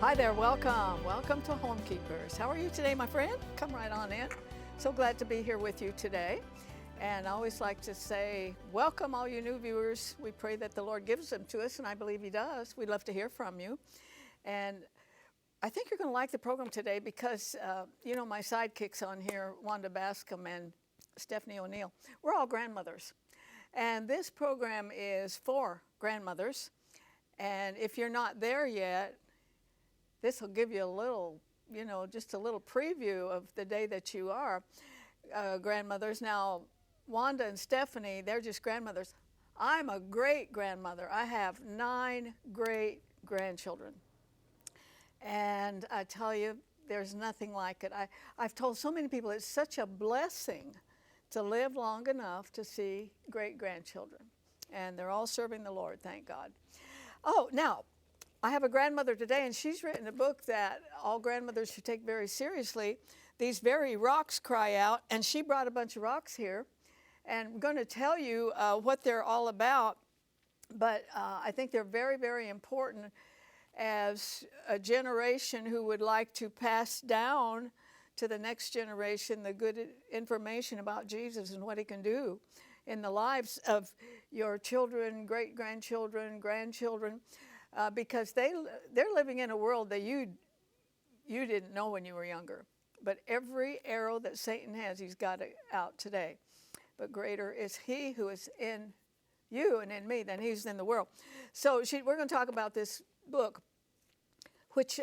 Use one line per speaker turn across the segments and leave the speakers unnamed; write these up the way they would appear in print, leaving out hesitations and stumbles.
Hi there, welcome. Welcome to Homekeepers. How are you today, my friend? Come right on in. So glad to be here with you today. And I always like to say, welcome all you new viewers. We pray that the Lord gives them to us, and I believe He does. We'd love to hear from you. And I think you're going to like the program today because, my sidekicks on here, Wanda Bascom and Stephanie O'Neill, we're all grandmothers. And this program is for grandmothers. And if you're not there yet, this will give you a little, just a little preview of the day that you are grandmothers. Now, Wanda and Stephanie, they're just grandmothers. I'm a great grandmother. I have 9 great grandchildren. And I tell you, there's nothing like it. I've told so many people it's such a blessing to live long enough to see great grandchildren. And they're all serving the Lord, thank God. Oh, now, I have a grandmother today, and she's written a book that all grandmothers should take very seriously. These very rocks cry out, and she brought a bunch of rocks here. And I'm going to tell you what they're all about, but I think they're very, very important as a generation who would like to pass down to the next generation the good information about Jesus and what He can do in the lives of your children, great-grandchildren, grandchildren. Because they're living in a world that you didn't know when you were younger. But every arrow that Satan has, he's got it out today. But greater is He who is in you and in me than He's in the world. So we're going to talk about this book, which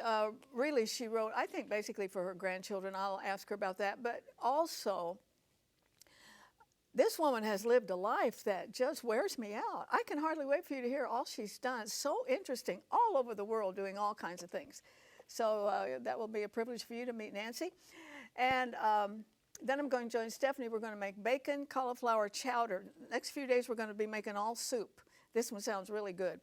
really she wrote, I think, basically for her grandchildren. I'll ask her about that. But also, this woman has lived a life that just wears me out. I can hardly wait for you to hear all she's done. So interesting, all over the world doing all kinds of things. So that will be a privilege for you to meet Nancy. And then I'm going to join Stephanie. We're going to make bacon, cauliflower chowder. Next few days we're going to be making all soup. This one sounds really good.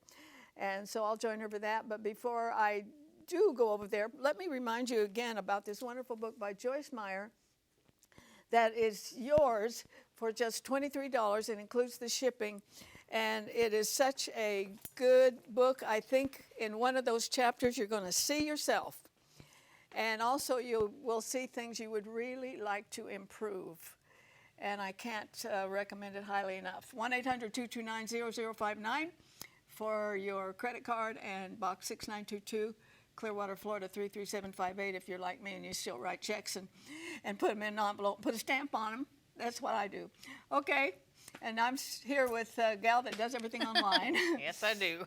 And so I'll join her for that. But before I do go over there, let me remind you again about this wonderful book by Joyce Meyer that is yours for just $23. It includes the shipping, and it is such a good book. I think in one of those chapters you're going to see yourself, and also you will see things you would really like to improve, and I can't recommend it highly enough. 1-800-229-0059 for your credit card, and box 6922, Clearwater, Florida 33758 if you're like me and you still write checks and put them in an envelope, put a stamp on them. That's what I do. Okay, and I'm here with a gal that does everything online.
Yes, I do.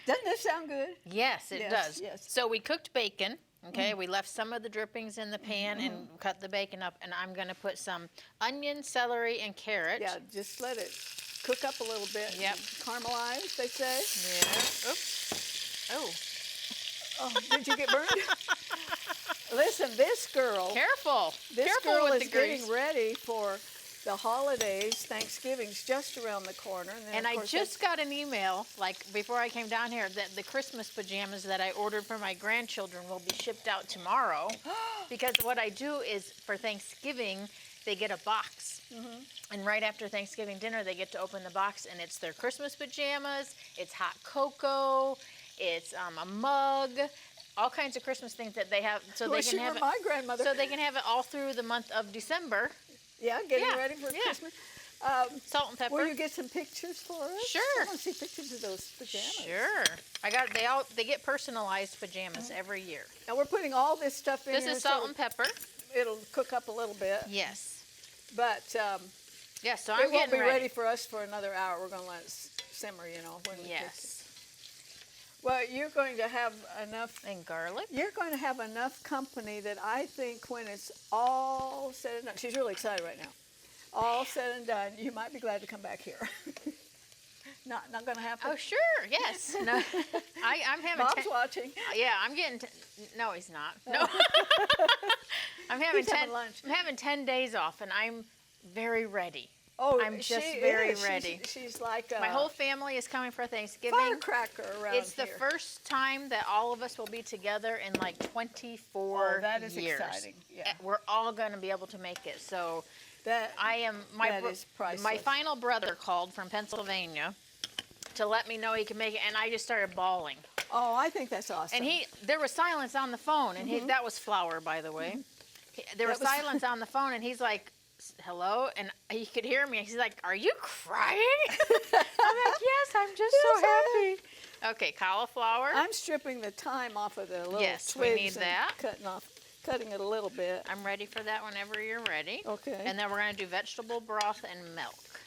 Doesn't this sound good?
Yes, it does.
Yes.
So we cooked bacon, okay? We left some of the drippings in the pan and cut the bacon up, and I'm going to put some onion, celery, and carrot.
Yeah, just let it cook up a little bit.
Yep.
Caramelize, they say.
Yeah. Oops. Oh.
Oh, did you get burned? Listen, this girl.
Careful.
This
Careful
girl
with
is
the grease.
getting ready for the holidays. Thanksgiving's just around the corner.
And I just got an email, like before I came down here, that the Christmas pajamas that I ordered for my grandchildren will be shipped out tomorrow. Because what I do is for Thanksgiving, they get a box. And right after Thanksgiving dinner, they get to open the box, and it's their Christmas pajamas, it's hot cocoa, it's a mug, all kinds of Christmas things that they have, so they can have it.
My grandmother.
So they can have it all through the month of December.
Yeah, getting ready for Christmas.
Salt and pepper.
Will you get some pictures for us?
Sure.
I want to see pictures of those pajamas.
Sure. They get personalized pajamas every year.
Now we're putting all this stuff in
This
here.
is salt and pepper.
It'll cook up a little bit.
Yes.
But
Yeah, so
it
I'm
won't
getting
be ready for us for another hour. We're going to let it simmer, when we
Yes.
Well, you're going to have enough.
And garlic.
You're going to have enough company that I think when it's all said and done, she's really excited right now. All said and done, you might be glad to come back here. Not going to happen.
Oh, sure. Yes. No, I'm having.
Bob's watching.
Yeah, I'm getting. No, he's not. No. I'm having
He's having lunch.
I'm having 10 days off, and I'm very ready.
Oh,
I'm just very ready.
She's like
my whole family is coming for Thanksgiving.
Firecracker around
It's the
here.
first time that all of us will be together in like 24
Oh, that is
years.
exciting. Yeah.
We're all going to be able to make it. So
That is priceless.
My final brother called from Pennsylvania to let me know he could make it, and I just started bawling.
Oh, I think that's awesome.
And there was silence on the phone, and that was Flower, by the way. There was silence on the phone, and he's like, hello, and he could hear me. He's like, are you crying? I'm like, yes, I'm just so happy. Okay, cauliflower.
I'm stripping the thyme off of the little
Yes,
twigs
we need that.
Cutting it a little bit.
I'm ready for that whenever you're ready.
Okay.
And then we're going to do vegetable broth and milk.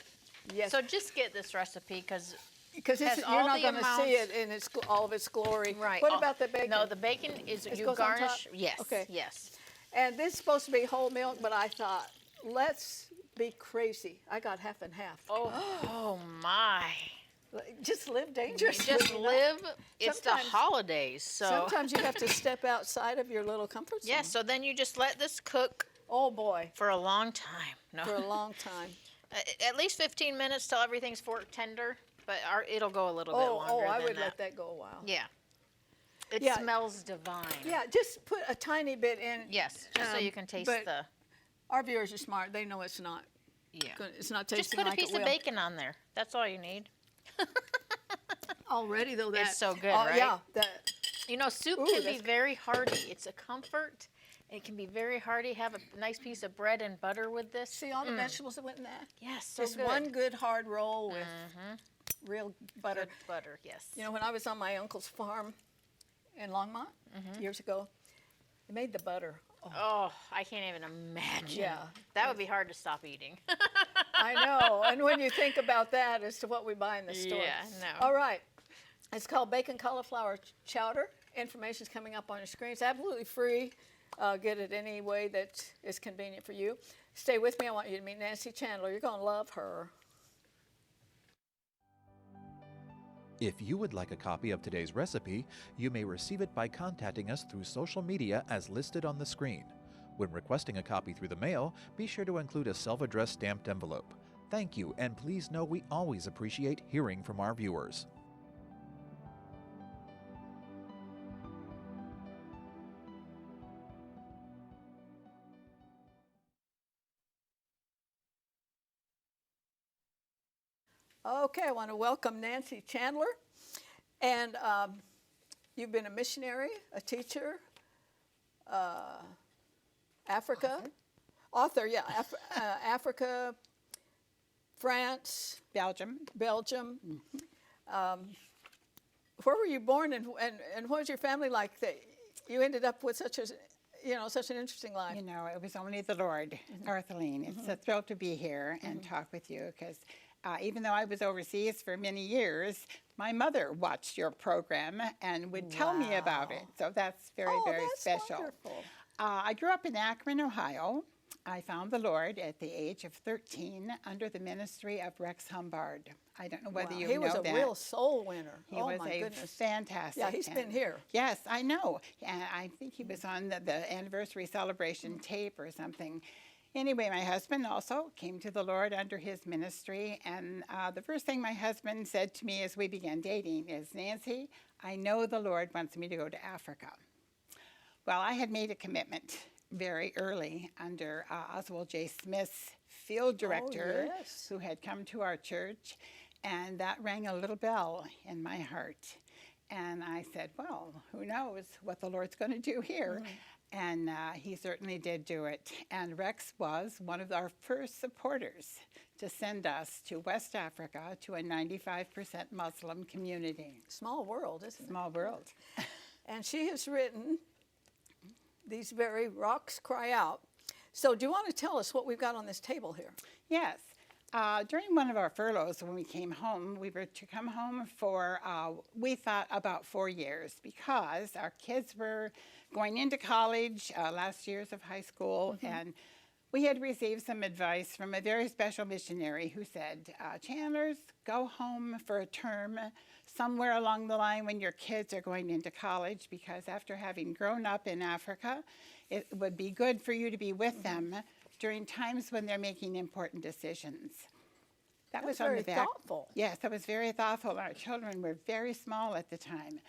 Yes.
So just get this recipe because
you're not going to see it in all of its glory.
Right.
What about the bacon?
No, the bacon is you
goes on top?
garnish. Yes.
Okay.
Yes.
And this is supposed to be whole milk, but I thought, let's be crazy. I got half and half.
Oh my.
Just live dangerously.
Just live. It's the
Sometimes-
holidays, so.
Sometimes you have to step outside of your little comfort zone.
Yes. So then you just let this cook
Oh boy,
for a long time. No.
for a long time.
At least 15 minutes till everything's fork tender, but it'll go a little bit longer
I
than
would
that.
let that go a while.
Yeah. It
Yeah.
smells divine.
Yeah, just put a tiny bit in.
Yes, just so you can taste
but
the.
Our viewers are smart. They know it's not.
Yeah.
It's not
Just
tasting
put a
like
piece
it
of
will.
bacon on there. That's all you need.
Already though,
It's so good,
oh,
right?
Yeah.
You know, soup
Ooh,
can be
that's-
very hearty. It's a comfort. It can be very hearty. Have a nice piece of bread and butter with this.
See all the vegetables that went in that?
Yes, so
Just
good.
one good hard roll with real butter.
Good butter, yes.
You know, when I was on my uncle's farm in Longmont years ago, they made the butter.
Oh, I can't even imagine.
Yeah.
That would be hard to stop eating.
I know. And when you think about that as to what we buy in the store.
Yeah, no.
All right. It's called Bacon Cauliflower Chowder. Information's coming up on your screen. It's absolutely free. Get it any way that is convenient for you. Stay with me. I want you to meet Nancy Chandler. You're going to love her.
If you would like a copy of today's recipe, you may receive it by contacting us through social media as listed on the screen. When requesting a copy through the mail, be sure to include a self-addressed stamped envelope. Thank you, and please know we always appreciate hearing from our viewers.
Okay, I want to welcome Nancy Chandler. And you've been a missionary, a teacher, Africa, author, yeah, Africa, France,
Belgium.
Where were you born, and what was your family like that you ended up with such an interesting life?
You know, it was only the Lord, Arthelene. It's a thrill to be here and talk with you because even though I was overseas for many years, my mother watched your program and would tell me about it. So that's very
that's
special.
Wonderful.
I grew up in Akron, Ohio. I found the Lord at the age of 13 under the ministry of Rex Humbard. I don't know whether you know that.
He was a real soul winner.
He was
my
a
goodness.
fantastic.
Yeah, he's been here.
Yes, I know. And I think he was on the anniversary celebration tape or something. Anyway, my husband also came to the Lord under his ministry. And the first thing my husband said to me as we began dating is, Nancy, I know the Lord wants me to go to Africa. Well, I had made a commitment very early under Oswald J. Smith's field director,
yes.
who had come to our church, and that rang a little bell in my heart. And I said, well, who knows what the Lord's going to do here? And he certainly did do it. And Rex was one of our first supporters to send us to West Africa to a 95% Muslim community.
Small world, isn't it?
Small world.
And she has written These Very Rocks Cry Out. So do you want to tell us what we've got on this table here?
Yes. During one of our furloughs when we came home, we were to come home for, we thought about 4 years because our kids were going into college, last years of high school, and we had received some advice from a very special missionary who said, Chandlers, go home for a term somewhere along the line when your kids are going into college because after having grown up in Africa, it would be good for you to be with them during times when they're making important decisions. That was on
very
the back.
thoughtful.
Yes, that was very thoughtful. Our children were very small at the time.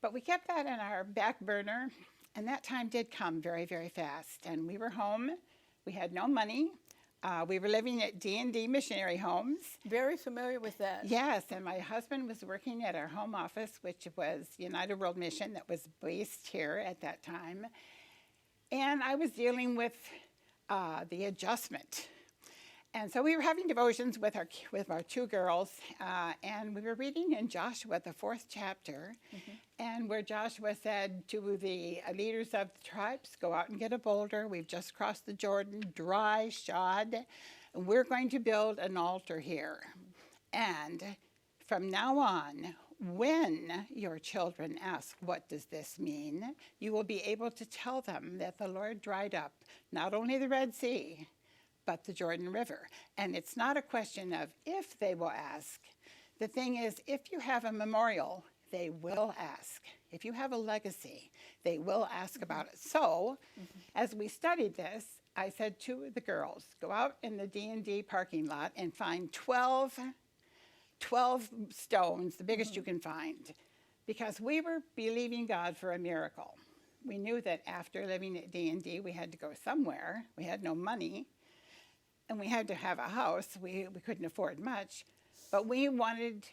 But we kept that in our back burner, and that time did come very, very fast. And we were home. We had no money. We were living at D&D Missionary Homes.
Very familiar with that.
Yes, and my husband was working at our home office, which was United World Mission that was based here at that time. And I was dealing with the adjustment. And so we were having devotions with our two girls, and we were reading in Joshua, the 4th chapter, and where Joshua said to the leaders of the tribes, go out and get a boulder. We've just crossed the Jordan, dry, shod. We're going to build an altar here. And from now on, when your children ask, what does this mean? You will be able to tell them that the Lord dried up not only the Red Sea, but the Jordan River. And it's not a question of if they will ask. The thing is, if you have a memorial, they will ask. If you have a legacy, they will ask about it. So, as we studied this, I said to the girls, go out in the D&D parking lot and find 12 stones, the biggest you can find, because we were believing God for a miracle. We knew that after living at D&D, we had to go somewhere. We had no money. And we had to have a house. We couldn't afford much, but we wanted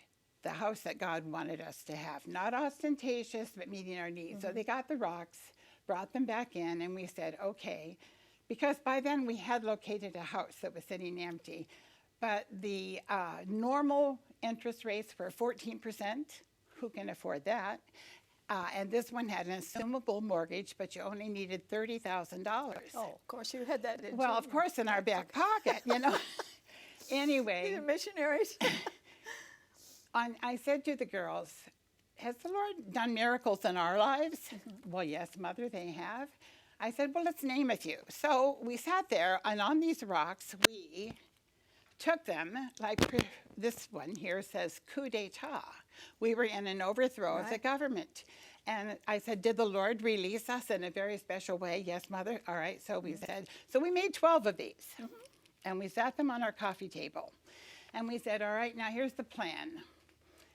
the house that God wanted us to have. Not ostentatious, but meeting our needs. So they got the rocks, brought them back in, and we said, okay, because by then we had located a house that was sitting empty, but the normal interest rates were 14%. Who can afford that? And this one had an assumable mortgage, but you only needed $30,000.
Oh, of course you had that, didn't
Well,
you?
of course, in our back pocket, you know. Anyway,
The missionaries.
I said to the girls, has the Lord done miracles in our lives? Well, yes, Mother, they have. I said, well, let's name a few. So we sat there, and on these rocks, we took them, like this one here says coup d'etat. We were in an overthrow of the government. And I said, did the Lord release us in a very special way? Yes, Mother. All right, so we said, so we made 12 of these. And we sat them on our coffee table. And we said, all right, now here's the plan.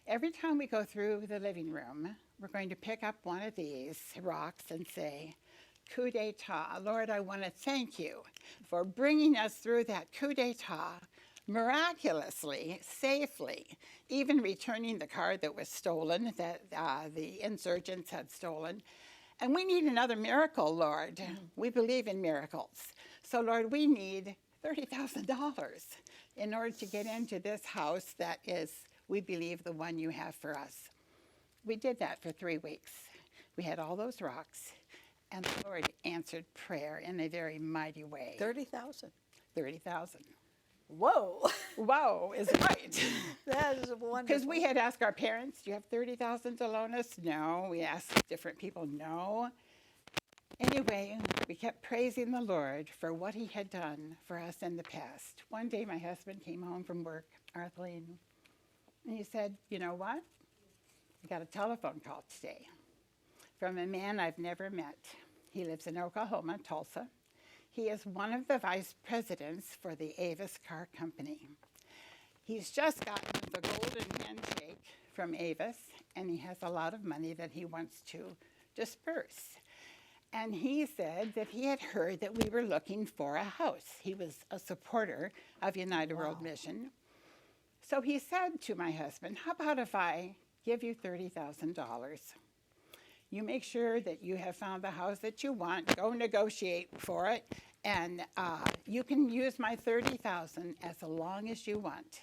Every time we go through the living room, we're going to pick up one of these rocks and say, coup d'etat. Lord, I want to thank you for bringing us through that coup d'etat miraculously, safely, even returning the car that was stolen, that the insurgents had stolen. And we need another miracle, Lord. We believe in miracles. So, Lord, we need $30,000 in order to get into this house that is, we believe, the one you have for us. We did that for 3 weeks. We had all those rocks, and the Lord answered prayer in a very mighty way.
30,000.
30,000.
Whoa.
Whoa is right.
That is wonderful.
Because we had asked our parents, do you have 30,000 to loan us? No. We asked different people, no. Anyway, we kept praising the Lord for what he had done for us in the past. One day my husband came home from work, Arthelene, and he said, you know what? I got a telephone call today from a man I've never met. He lives in Oklahoma, Tulsa. He is one of the vice presidents for the Avis Car Company. He's just gotten the golden handshake from Avis, and he has a lot of money that he wants to disperse. And he said that he had heard that we were looking for a house. He was a supporter of United World Mission. So he said to my husband, how about if I give you $30,000? You make sure that you have found the house that you want, go negotiate for it, and you can use my $30,000 as long as you want.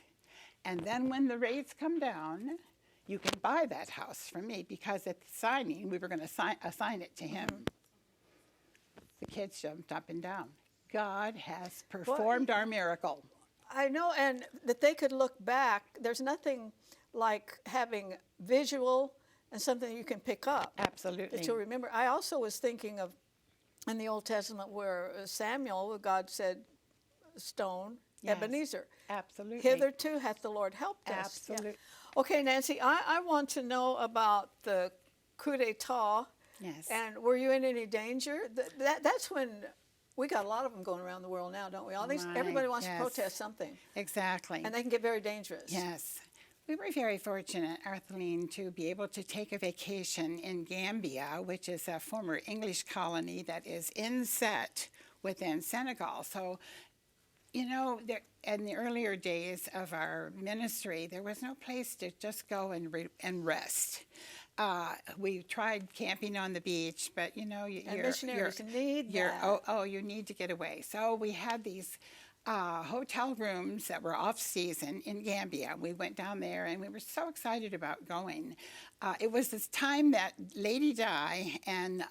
And then when the rates come down, you can buy that house from me, because at the signing, we were going to assign it to him. The kids jumped up and down. God has performed our miracle.
I know, and that they could look back. There's nothing like having visual and something you can pick up.
Absolutely.
That you'll remember. I also was thinking of in the Old Testament where Samuel, God said, stone,
Yes,
Ebenezer.
Absolutely.
Hitherto hath the Lord helped us.
Absolutely.
Yeah. Okay, Nancy, I want to know about the coup d'etat.
Yes.
And were you in any danger? That's when we got a lot of them going around the world now, don't we? Everybody wants to protest something.
Exactly.
And they can get very dangerous.
Yes. We were very fortunate, Arthelene, to be able to take a vacation in Gambia, which is a former English colony that is inset within Senegal. So You know, in the earlier days of our ministry, there was no place to just go and rest. We tried camping on the beach, but you know,
missionaries need that.
You need to get away. So we had these hotel rooms that were off season in Gambia. We went down there and we were so excited about going. It was this time that Lady Di and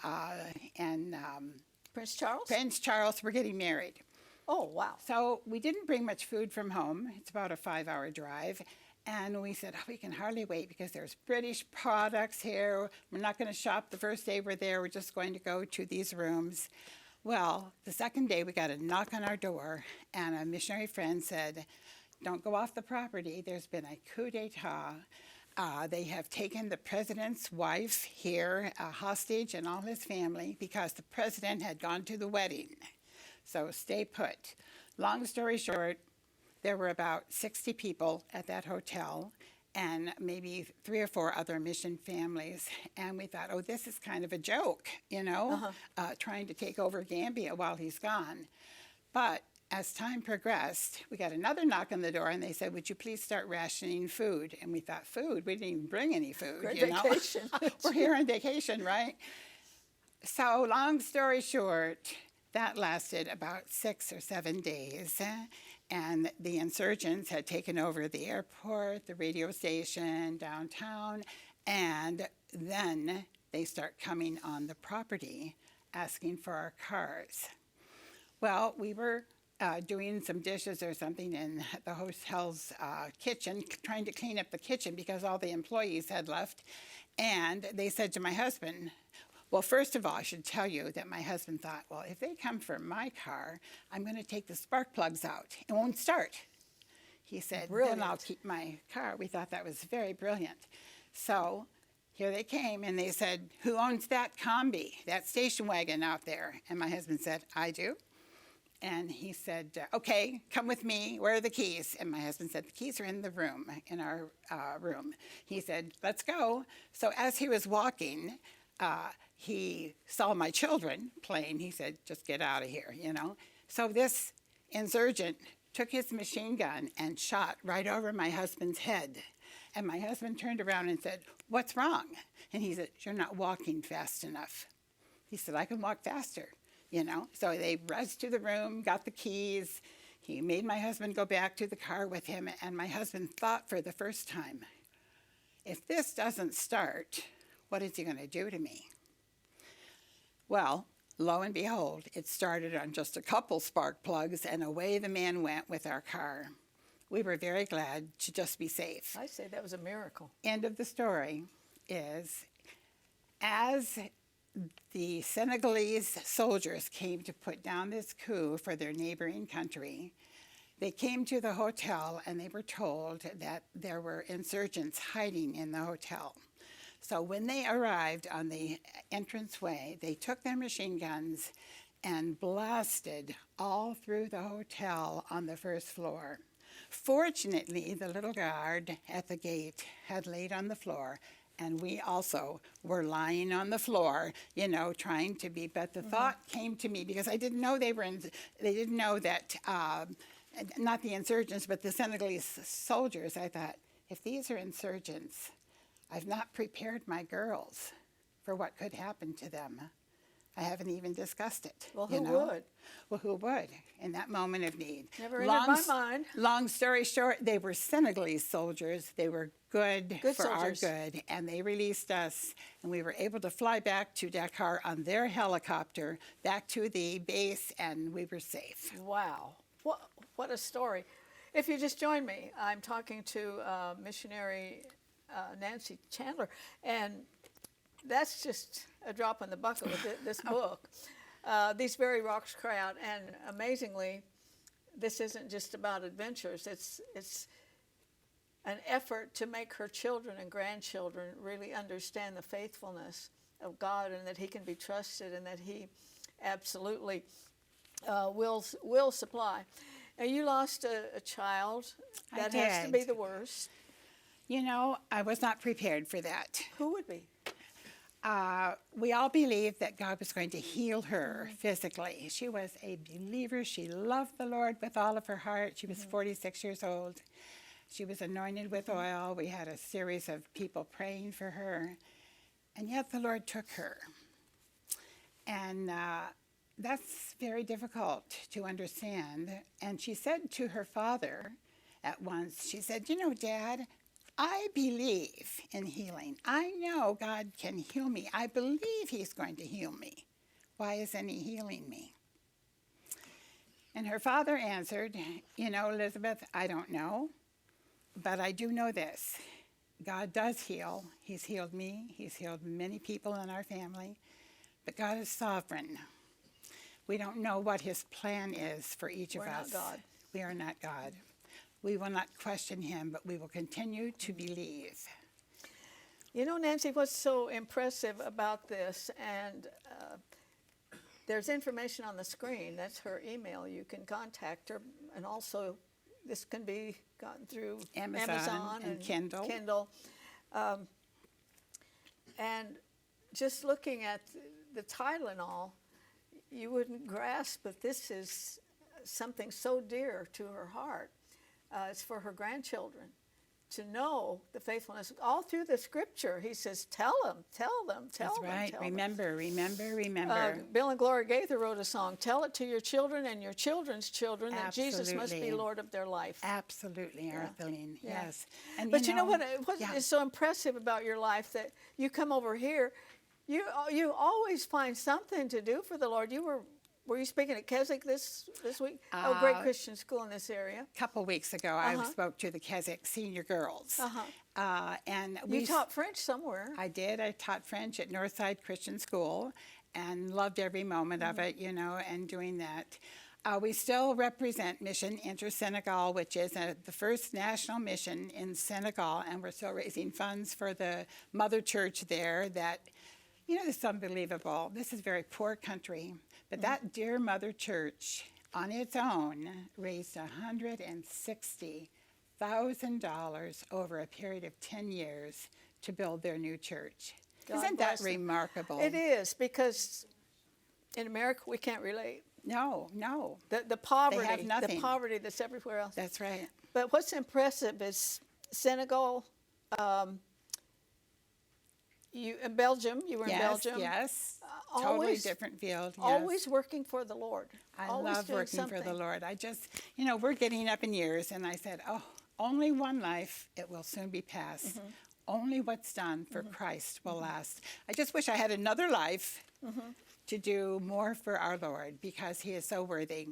Prince Charles
were getting married.
Oh, wow.
So we didn't bring much food from home. It's about a 5-hour drive. And we said, we can hardly wait because there's British products here. We're not going to shop the first day we're there. We're just going to go to these rooms. Well, the second day we got a knock on our door, and a missionary friend said, don't go off the property. There's been a coup d'etat. They have taken the president's wife here, hostage, and all his family because the president had gone to the wedding. So stay put. Long story short, there were about 60 people at that hotel and maybe 3 or 4 other mission families. And we thought, oh, this is kind of a joke, you know, trying to take over Gambia while he's gone. But as time progressed, we got another knock on the door and they said, would you please start rationing food? And we thought, food? We didn't even bring any food.
Great
you
vacation.
Know? We're here on vacation, right? So long story short, that lasted about 6 or 7 days. And the insurgents had taken over the airport, the radio station, downtown, and then they start coming on the property asking for our cars. Well, we were doing some dishes or something in the hotel's kitchen, trying to clean up the kitchen because all the employees had left. And they said to my husband, well, first of all, I should tell you that my husband thought, well, if they come for my car, I'm going to take the spark plugs out. It won't start. He said, then I'll keep my car. We thought that was very brilliant. So here they came, and they said, who owns that combi, that station wagon out there? And my husband said, I do. And he said, okay, come with me. Where are the keys? And my husband said, the keys are in the room, in our room. He said, let's go. So as he was walking, he saw my children playing. He said, just get out of here, you know. So this insurgent took his machine gun and shot right over my husband's head. And my husband turned around and said, what's wrong? And he said, you're not walking fast enough. He said, I can walk faster, you know. So they rushed to the room, got the keys. He made my husband go back to the car with him. And my husband thought for the first time, if this doesn't start, what is he going to do to me? Well, lo and behold, it started on just a couple spark plugs, and away the man went with our car. We were very glad to just be safe.
I say that was a miracle.
End of the story is, as the Senegalese soldiers came to put down this coup for their neighboring country, they came to the hotel and they were told that there were insurgents hiding in the hotel. So when they arrived on the entranceway, they took their machine guns and blasted all through the hotel on the first floor. Fortunately, the little guard at the gate had laid on the floor, and we also were lying on the floor, you know, trying to be. But the thought came to me because I didn't know they didn't know that, not the insurgents, but the Senegalese soldiers. I thought, if these are insurgents, I've not prepared my girls for what could happen to them. I haven't even discussed it.
Well, who would?
Well, who would in that moment of need?
Never entered my mind.
Long story short, they were Senegalese soldiers. They were good for
soldiers.
our good, and they released us, and we were able to fly back to Dakar on their helicopter, back to the base, and we were safe.
Wow. What a story. If you just joined me, I'm talking to Missionary Nancy Chandler, and that's just a drop in the bucket with this book. These very rocks cry out, and amazingly, this isn't just about adventures. It's an effort to make her children and grandchildren really understand the faithfulness of God, and that He can be trusted, and that He absolutely will supply. Now, you lost a child. That has to be the worst.
You know, I was not prepared for that.
Who would be?
We all believed that God was going to heal her physically. She was a believer. She loved the Lord with all of her heart. She was 46 years old. She was anointed with oil. We had a series of people praying for her. And yet the Lord took her. And that's very difficult to understand. And she said to her father at once, she said, you know, Dad, I believe in healing. I know God can heal me. I believe he's going to heal me. Why isn't he healing me? And her father answered, you know, Elizabeth, I don't know, but I do know this. God does heal. He's healed me. He's healed many people in our family. But God is sovereign. We don't know what his plan is for each of us.
We're not God.
We are not God. We will not question him, but we will continue to believe.
You know, Nancy, what's so impressive about this, and there's information on the screen. That's her email. You can contact her, and also this can be gotten through
Amazon and Kindle.
And just looking at the title and all, you wouldn't grasp that this is something so dear to her heart. It's for her grandchildren to know the faithfulness. All through the scripture, he says, tell them.
That's right. Remember.
Bill and Gloria Gaither wrote a song, tell it to your children and your children's children that Jesus must be Lord of their life.
Absolutely, Arthelene, yes. And
but you know what is so impressive about your life, that you come over here, you always find something to do for the Lord. Were you speaking at Keswick this week? Great Christian school in this area.
A couple weeks ago, I spoke to the Keswick senior girls. And
you taught French somewhere.
I did. I taught French at Northside Christian School and loved every moment of it, you know, and doing that. We still represent Mission Inter-Senegal, which is the first national mission in Senegal, and we're still raising funds for the mother church there that, you know, it's unbelievable. This is a very poor country. But that dear mother church on its own raised $160,000 over a period of 10 years to build their new church. Isn't that remarkable?
It is, because in America we can't relate.
No.
The poverty,
they have nothing.
The poverty that's everywhere else.
That's right.
But what's impressive is Senegal, you in Belgium, you were in Belgium.
Yes. Totally different field. Yes.
Always working for the Lord.
I love working for the Lord. I just, you know, we're getting up in years, and I said, oh, only one life, it will soon be past. Only what's done for Christ will last. I just wish I had another life to do more for our Lord, because he is so worthy.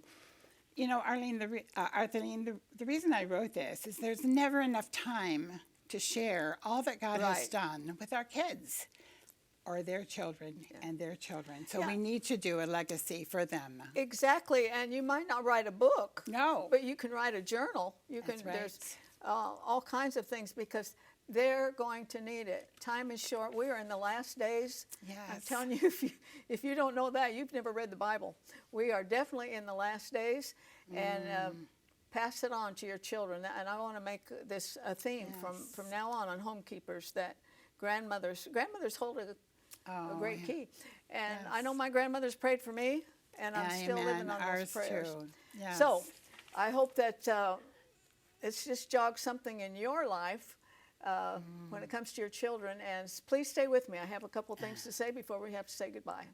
You know, Arthelene, the reason I wrote this is there's never enough time to share all that God has done with our kids or their children and their children. So we need to do a legacy for them.
Exactly, and you might not write a book.
No.
But you can write a journal.
That's right.
There's all kinds of things, because they're going to need it. Time is short. We are in the last days.
Yes.
I'm telling you, if you don't know that, you've never read the Bible. We are definitely in the last days, and pass it on to your children. And I want to make this a theme from now on Homekeepers, that grandmothers hold a great key. And I know my grandmother's prayed for me, and I'm still living on those prayers.
Too. Yes.
So I hope that it's just jogged something in your life when it comes to your children. And please stay with me. I have a couple things to say before we have to say goodbye.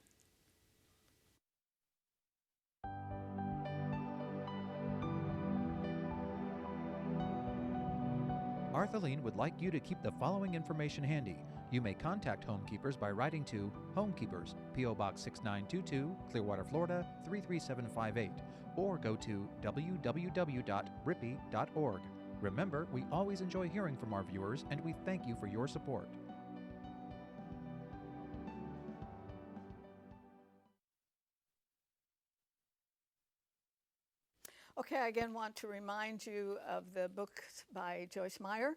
Arthelene would like you to keep the following information handy. You may contact Homekeepers by writing to Homekeepers, P.O. Box 6922, Clearwater, Florida 33758, or go to www.rippy.org. Remember, we always enjoy hearing from our viewers, and we thank you for your support.
Okay, I again want to remind you of the book by Joyce Meyer.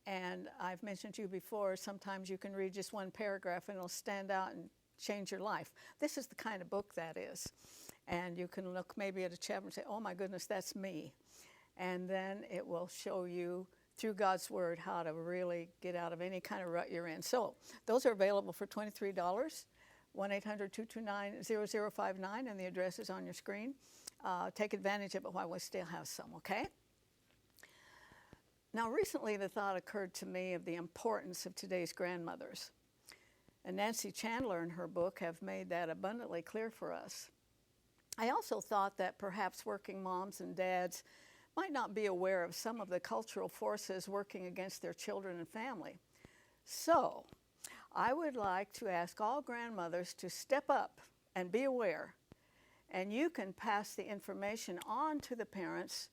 And I've mentioned to you before, sometimes you can read just one paragraph and it'll stand out and change your life. This is the kind of book that is. And you can look maybe at a chapter and say, oh my goodness, that's me. And then it will show you through God's Word how to really get out of any kind of rut you're in. So those are available for $23, 1-800-229-0059, and the address is on your screen. Take advantage of it while we still have some, okay? Now, recently the thought occurred to me of the importance of today's grandmothers. And Nancy Chandler in her book have made that abundantly clear for us. I also thought that perhaps working moms and dads might not be aware of some of the cultural forces working against their children and family. So, I would like to ask all grandmothers to step up and be aware, and you can pass the information on to the parents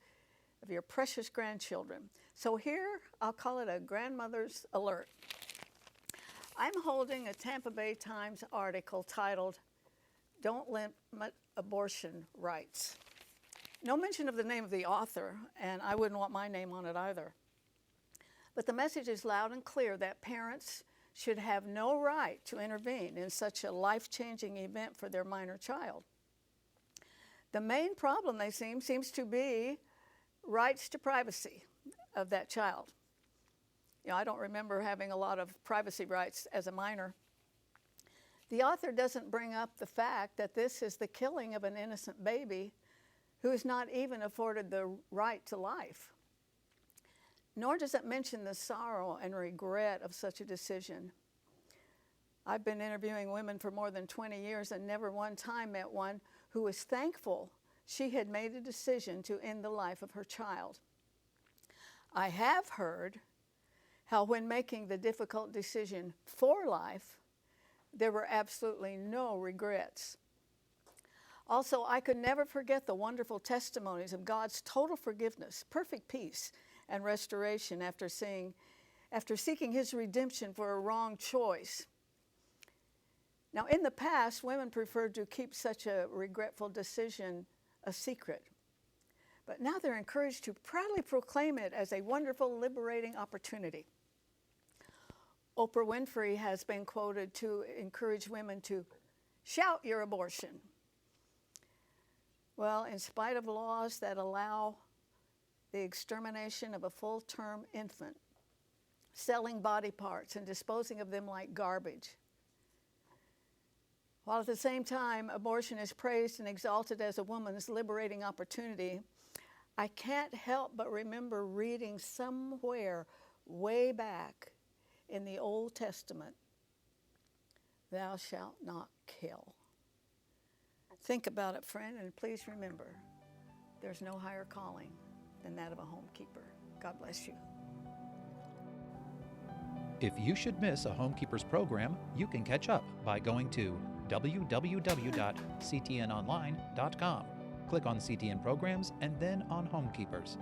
of your precious grandchildren. So here, I'll call it a grandmother's alert. I'm holding a Tampa Bay Times article titled, "Don't Limit Abortion Rights." No mention of the name of the author, and I wouldn't want my name on it either. But the message is loud and clear that parents should have no right to intervene in such a life-changing event for their minor child. The main problem, they seems to be rights to privacy of that child. You know, I don't remember having a lot of privacy rights as a minor. The author doesn't bring up the fact that this is the killing of an innocent baby who is not even afforded the right to life. Nor does it mention the sorrow and regret of such a decision. I've been interviewing women for more than 20 years and never one time met one who was thankful she had made a decision to end the life of her child. I have heard how when making the difficult decision for life, there were absolutely no regrets. Also, I could never forget the wonderful testimonies of God's total forgiveness, perfect peace, and restoration after seeking his redemption for a wrong choice. Now, in the past, women preferred to keep such a regretful decision a secret. But now they're encouraged to proudly proclaim it as a wonderful, liberating opportunity. Oprah Winfrey has been quoted to encourage women to shout your abortion. Well, in spite of laws that allow the extermination of a full-term infant, selling body parts and disposing of them like garbage, while at the same time abortion is praised and exalted as a woman's liberating opportunity, I can't help but remember reading somewhere way back in the Old Testament, "Thou shalt not kill." Think about it, friend, and please remember, there's no higher calling than that of a homekeeper. God bless you.
If you should miss a Homekeepers program, you can catch up by going to www.ctnonline.com. Click on CTN Programs and then on Homekeepers.